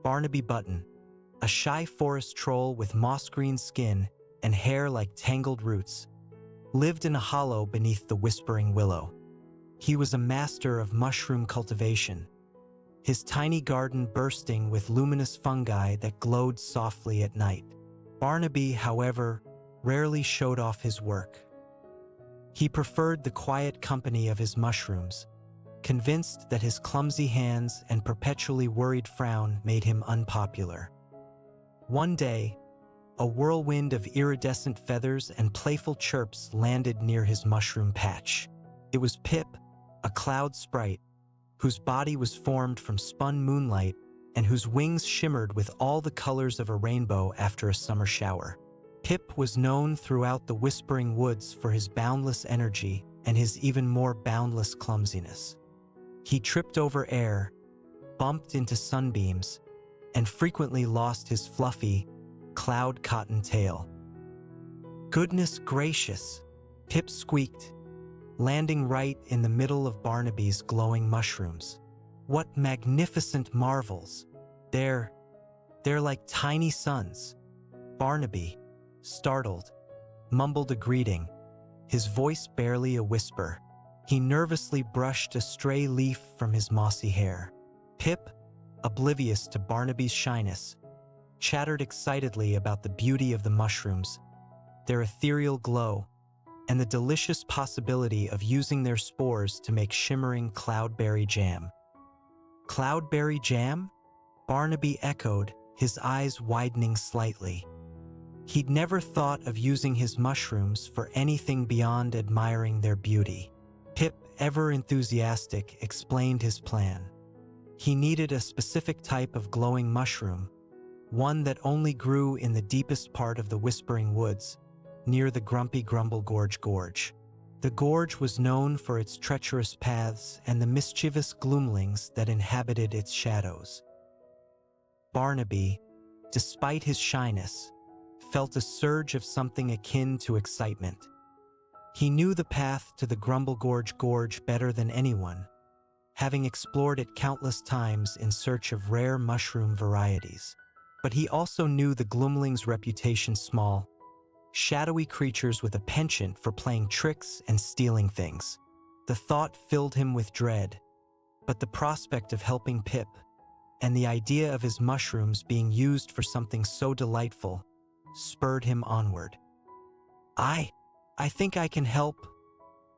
Barnaby Button, a shy forest troll with moss-green skin and hair like tangled roots, lived in a hollow beneath the whispering willow. He was a master of mushroom cultivation, his tiny garden bursting with luminous fungi that glowed softly at night. Barnaby, however, rarely showed off his work. He preferred the quiet company of his mushrooms, convinced that his clumsy hands and perpetually worried frown made him unpopular. One day, a whirlwind of iridescent feathers and playful chirps landed near his mushroom patch. It was Pip, a cloud sprite, whose body was formed from spun moonlight and whose wings shimmered with all the colors of a rainbow after a summer shower. Pip was known throughout the Whispering Woods for his boundless energy and his even more boundless clumsiness. He tripped over air, bumped into sunbeams, and frequently lost his fluffy, cloud cotton tail. "Goodness gracious," Pip squeaked, landing right in the middle of Barnaby's glowing mushrooms. "What magnificent marvels! They're like tiny suns." Barnaby, startled, mumbled a greeting, his voice barely a whisper. He nervously brushed a stray leaf from his mossy hair. Pip, oblivious to Barnaby's shyness, chattered excitedly about the beauty of the mushrooms, their ethereal glow, and the delicious possibility of using their spores to make shimmering cloudberry jam. "Cloudberry jam?" Barnaby echoed, his eyes widening slightly. He'd never thought of using his mushrooms for anything beyond admiring their beauty. Pip, ever enthusiastic, explained his plan. He needed a specific type of glowing mushroom, one that only grew in the deepest part of the Whispering Woods, near the Grumblegorge Gorge. The gorge was known for its treacherous paths and the mischievous gloomlings that inhabited its shadows. Barnaby, despite his shyness, felt a surge of something akin to excitement. He knew the path to the Grumblegorge Gorge better than anyone, having explored it countless times in search of rare mushroom varieties. But he also knew the gloomlings' reputation: small, shadowy creatures with a penchant for playing tricks and stealing things. The thought filled him with dread, but the prospect of helping Pip, and the idea of his mushrooms being used for something so delightful, spurred him onward. I think I can help,"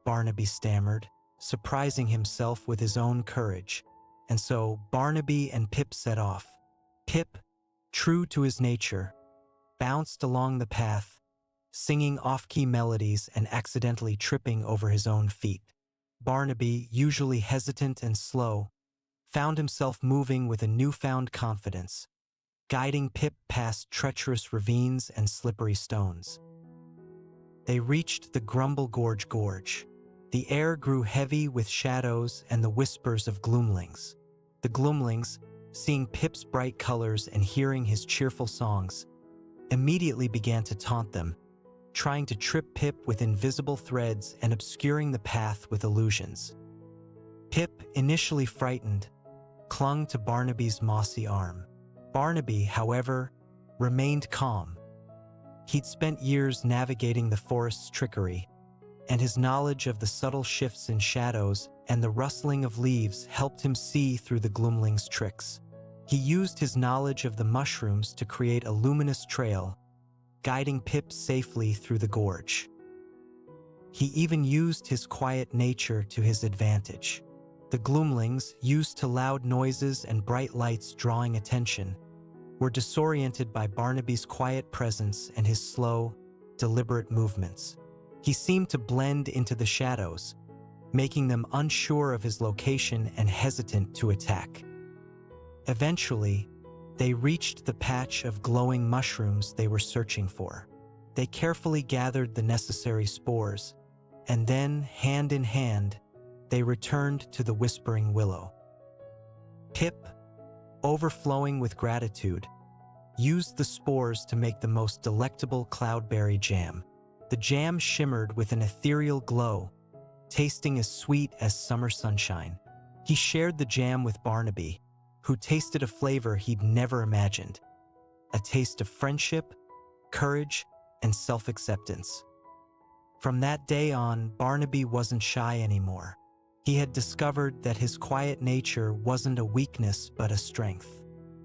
Barnaby stammered, surprising himself with his own courage. And so Barnaby and Pip set off. Pip, true to his nature, bounced along the path, singing off-key melodies and accidentally tripping over his own feet. Barnaby, usually hesitant and slow, found himself moving with a newfound confidence, guiding Pip past treacherous ravines and slippery stones. They reached the Grumblegorge Gorge. The air grew heavy with shadows and the whispers of gloomlings. The gloomlings, seeing Pip's bright colors and hearing his cheerful songs, immediately began to taunt them, trying to trip Pip with invisible threads and obscuring the path with illusions. Pip, initially frightened, clung to Barnaby's mossy arm. Barnaby, however, remained calm. He'd spent years navigating the forest's trickery, and his knowledge of the subtle shifts in shadows and the rustling of leaves helped him see through the gloomlings' tricks. He used his knowledge of the mushrooms to create a luminous trail, guiding Pip safely through the gorge. He even used his quiet nature to his advantage. The gloomlings, used to loud noises and bright lights drawing attention, were disoriented by Barnaby's quiet presence and his slow, deliberate movements. He seemed to blend into the shadows, making them unsure of his location and hesitant to attack. Eventually, they reached the patch of glowing mushrooms they were searching for. They carefully gathered the necessary spores, and then, hand in hand, they returned to the Whispering Willow. Pip, overflowing with gratitude, used the spores to make the most delectable cloudberry jam. The jam shimmered with an ethereal glow, tasting as sweet as summer sunshine. He shared the jam with Barnaby, who tasted a flavor he'd never imagined, a taste of friendship, courage, and self-acceptance. From that day on, Barnaby wasn't shy anymore. He had discovered that his quiet nature wasn't a weakness but a strength.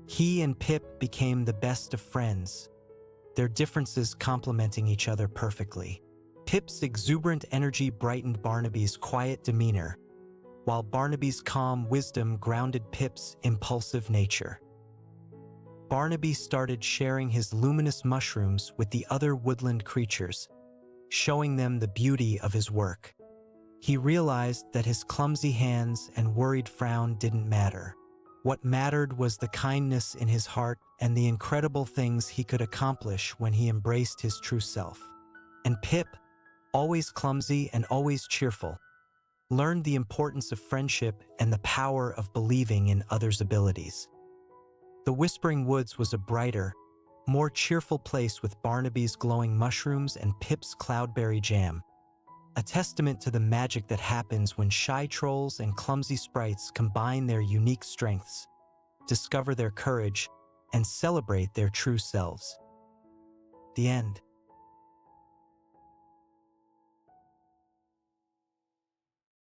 He and Pip became the best of friends, their differences complementing each other perfectly. Pip's exuberant energy brightened Barnaby's quiet demeanor, while Barnaby's calm wisdom grounded Pip's impulsive nature. Barnaby started sharing his luminous mushrooms with the other woodland creatures, showing them the beauty of his work. He realized that his clumsy hands and worried frown didn't matter. What mattered was the kindness in his heart and the incredible things he could accomplish when he embraced his true self. And Pip, always clumsy and always cheerful, learned the importance of friendship and the power of believing in others' abilities. The Whispering Woods was a brighter, more cheerful place with Barnaby's glowing mushrooms and Pip's cloudberry jam, a testament to the magic that happens when shy trolls and clumsy sprites combine their unique strengths, discover their courage, and celebrate their true selves. The end.